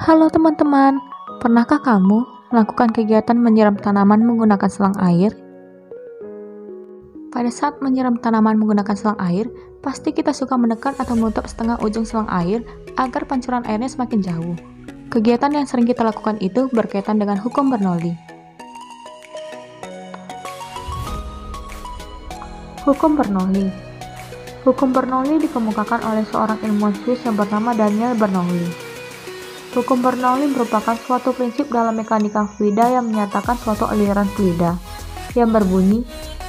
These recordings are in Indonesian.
Halo teman-teman, pernahkah kamu melakukan kegiatan menyiram tanaman menggunakan selang air? Pada saat menyiram tanaman menggunakan selang air, pasti kita suka menekan atau menutup setengah ujung selang air agar pancuran airnya semakin jauh. Kegiatan yang sering kita lakukan itu berkaitan dengan hukum Bernoulli. Hukum Bernoulli. Hukum Bernoulli dikemukakan oleh seorang ilmuwan Swiss yang bernama Daniel Bernoulli. Hukum Bernoulli merupakan suatu prinsip dalam mekanika fluida yang menyatakan suatu aliran fluida yang berbunyi,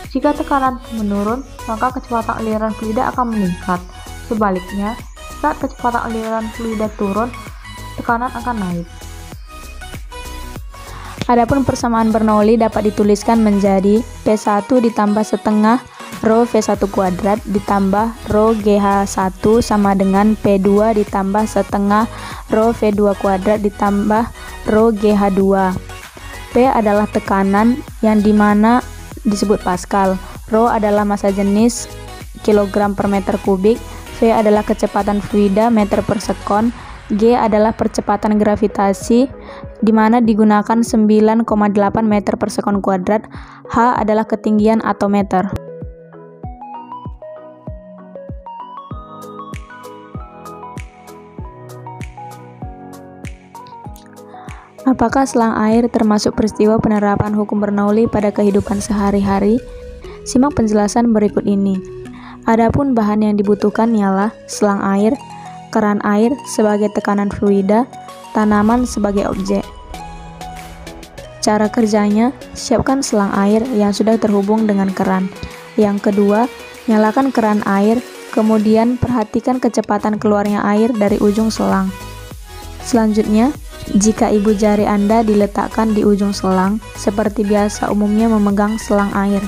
jika tekanan menurun, maka kecepatan aliran fluida akan meningkat. Sebaliknya, saat kecepatan aliran fluida turun, tekanan akan naik. Adapun persamaan Bernoulli dapat dituliskan menjadi P1 ditambah setengah rho V1 kuadrat ditambah rho GH1 sama dengan P2 ditambah setengah rho V2 kuadrat ditambah rho GH2. P adalah tekanan yang dimana disebut Pascal, rho adalah massa jenis kilogram per meter kubik, V adalah kecepatan fluida meter per sekon, G adalah percepatan gravitasi dimana digunakan 9,8 meter per sekon kuadrat, H adalah ketinggian atau meter. Apakah selang air termasuk peristiwa penerapan hukum Bernoulli pada kehidupan sehari-hari? Simak penjelasan berikut ini. Adapun bahan yang dibutuhkan ialah selang air, keran air sebagai tekanan fluida, tanaman sebagai objek. Cara kerjanya, siapkan selang air yang sudah terhubung dengan keran. Yang kedua, nyalakan keran air, kemudian perhatikan kecepatan keluarnya air dari ujung selang. Selanjutnya, jika ibu jari Anda diletakkan di ujung selang, seperti biasa umumnya memegang selang air,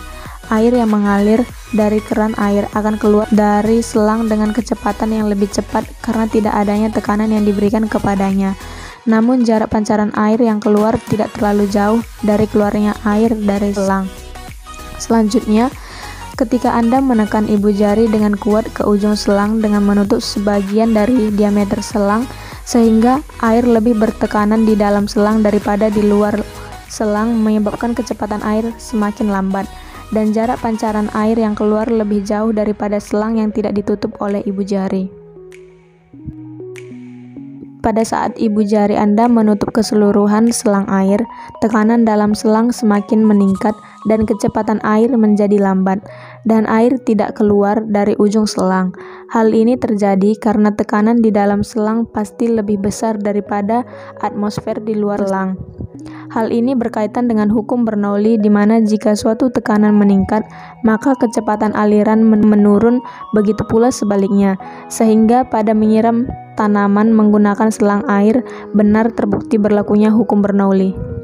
air yang mengalir dari keran air akan keluar dari selang dengan kecepatan yang lebih cepat karena tidak adanya tekanan yang diberikan kepadanya. Namun jarak pancaran air yang keluar tidak terlalu jauh dari keluarnya air dari selang. Selanjutnya, ketika Anda menekan ibu jari dengan kuat ke ujung selang dengan menutup sebagian dari diameter selang, sehingga air lebih bertekanan di dalam selang daripada di luar selang menyebabkan kecepatan air semakin lambat dan jarak pancaran air yang keluar lebih jauh daripada selang yang tidak ditutup oleh ibu jari. Pada saat ibu jari Anda menutup keseluruhan selang air, tekanan dalam selang semakin meningkat dan kecepatan air menjadi lambat, dan air tidak keluar dari ujung selang. Hal ini terjadi karena tekanan di dalam selang pasti lebih besar daripada atmosfer di luar selang. Hal ini berkaitan dengan hukum Bernoulli di mana jika suatu tekanan meningkat, maka kecepatan aliran menurun, begitu pula sebaliknya, sehingga pada menyiram tanaman menggunakan selang air benar terbukti berlakunya hukum Bernoulli.